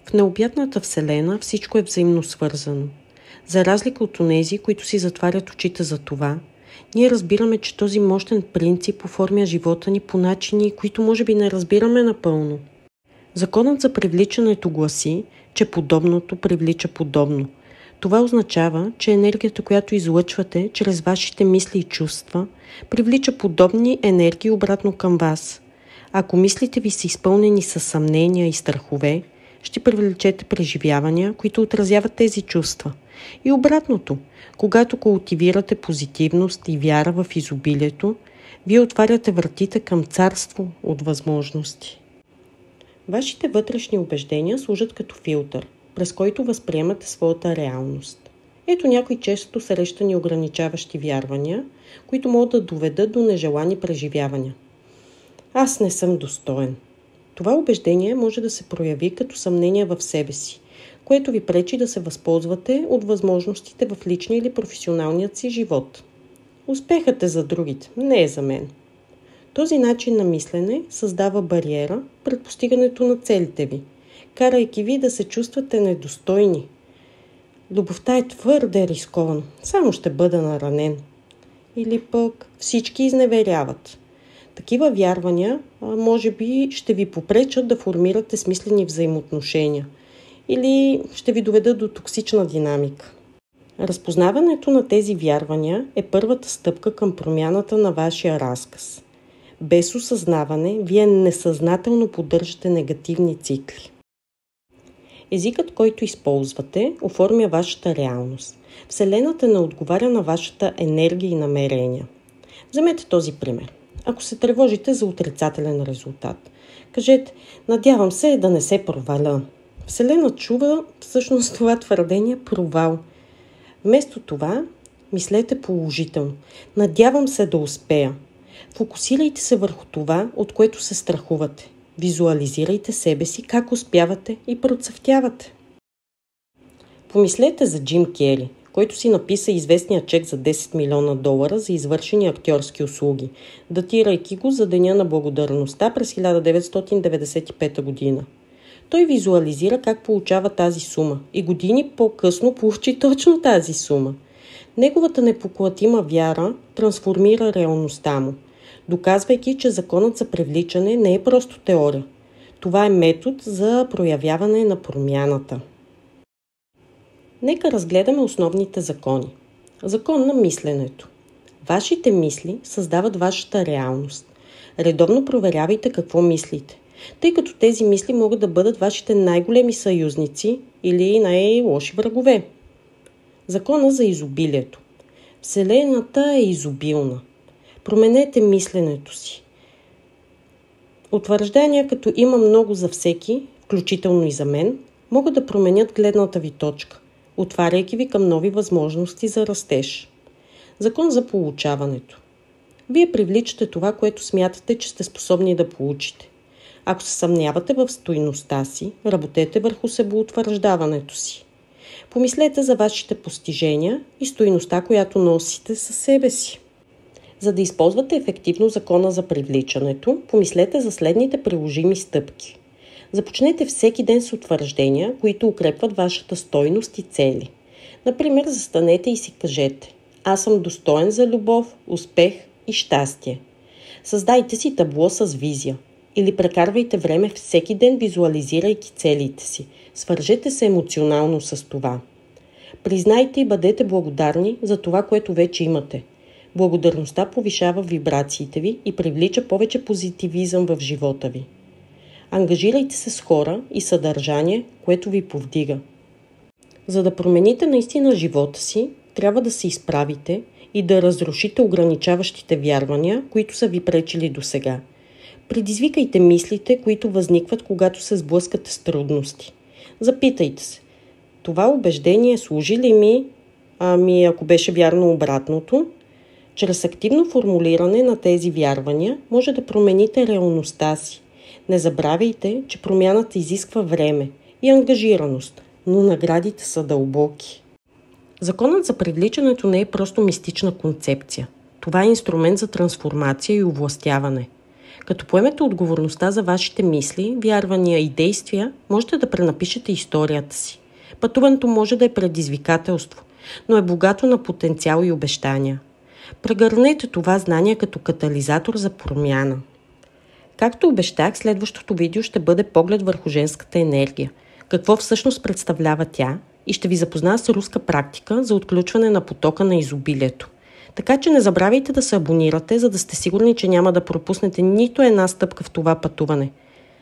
В необятната Вселена всичко е взаимно свързано. За разлика от онези, които си затварят очите за това, ние разбираме, че този мощен принцип оформя живота ни по начини, които може би не разбираме напълно. Законът за привличането гласи, че подобното привлича подобно. Това означава, че енергията, която излъчвате чрез вашите мисли и чувства, привлича подобни енергии обратно към вас. Ако мислите ви са изпълнени с съмнения и страхове, ще привлечете преживявания, които отразяват тези чувства. И обратното, когато култивирате позитивност и вяра в изобилието, вие отваряте вратите към царство от възможности. Вашите вътрешни убеждения служат като филтър, през който възприемате своята реалност. Ето някои често срещани ограничаващи вярвания, които могат да доведат до нежелани преживявания. Аз не съм достоен. Това убеждение може да се прояви като съмнение в себе си, което ви пречи да се възползвате от възможностите в личния или професионалният си живот. Успехът е за другите, не е за мен. Този начин на мислене създава бариера пред постигането на целите ви, карайки ви да се чувствате недостойни. Любовта е твърде рискована, само ще бъда наранен. Или пък всички изневеряват. Такива вярвания може би ще ви попречат да формирате смислени взаимоотношения или ще ви доведат до токсична динамика. Разпознаването на тези вярвания е първата стъпка към промяната на вашия разказ. Без осъзнаване, вие несъзнателно поддържате негативни цикли. Езикът, който използвате, оформя вашата реалност. Вселената не отговаря на вашата енергия и намерения. Вземете този пример. Ако се тревожите за отрицателен резултат, кажете: надявам се да не се проваля. Вселена чува всъщност това твърдение провал. Вместо това, мислете положително. Надявам се да успея. Фокусирайте се върху това, от което се страхувате. Визуализирайте себе си как успявате и процъфтявате. Помислете за Джим Кери, който си написа известния чек за $10 милиона за извършени актьорски услуги, датирайки го за Деня на благодарността през 1995 година. Той визуализира как получава тази сума и години по-късно получи точно тази сума. Неговата непоклатима вяра трансформира реалността му, доказвайки, че законът за привличане не е просто теория. Това е метод за проявяване на промяната. Нека разгледаме основните закони. Закон на мисленето. Вашите мисли създават вашата реалност. Редовно проверявайте какво мислите, тъй като тези мисли могат да бъдат вашите най-големи съюзници или най-лоши врагове. Закона за изобилието. Вселената е изобилна. Променете мисленето си. Утвърждения като има много за всеки, включително и за мен, могат да променят гледната ви точка, отваряйки ви към нови възможности за растеж. Закон за получаването. Вие привличате това, което смятате, че сте способни да получите. Ако се съмнявате в стойността си, работете върху себеутвърждаването си. Помислете за вашите постижения и стойността, която носите със себе си. За да използвате ефективно закона за привличането, помислете за следните приложими стъпки. Започнете всеки ден с утвърждения, които укрепват вашата стойност и цели. Например, застанете и си кажете: аз съм достоен за любов, успех и щастие. Създайте си табло с визия или прекарвайте време всеки ден, визуализирайки целите си. Свържете се емоционално с това. Признайте и бъдете благодарни за това, което вече имате. Благодарността повишава вибрациите ви и привлича повече позитивизъм в живота ви. Ангажирайте се с хора и съдържание, което ви повдига. За да промените наистина живота си, трябва да се изправите и да разрушите ограничаващите вярвания, които са ви пречили досега. Предизвикайте мислите, които възникват, когато се сблъскате с трудности. Запитайте се: това убеждение служи ли ми? Ако беше вярно обратното? Чрез активно формулиране на тези вярвания може да промените реалността си. Не забравяйте, че промяната изисква време и ангажираност, но наградите са дълбоки. Законът за привличането не е просто мистична концепция. Това е инструмент за трансформация и овластяване. Като поемете отговорността за вашите мисли, вярвания и действия, можете да пренапишете историята си. Пътуването може да е предизвикателство, но е богато на потенциал и обещания. Прегърнете това знание като катализатор за промяна. Както обещах, следващото видео ще бъде поглед върху женската енергия. Какво всъщност представлява тя и ще ви запозная с руска практика за отключване на потока на изобилието. Така че не забравяйте да се абонирате, за да сте сигурни, че няма да пропуснете нито една стъпка в това пътуване.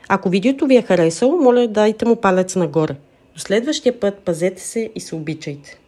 Ако видеото ви е харесало, моля дайте му палец нагоре. До следващия път, пазете се и се обичайте!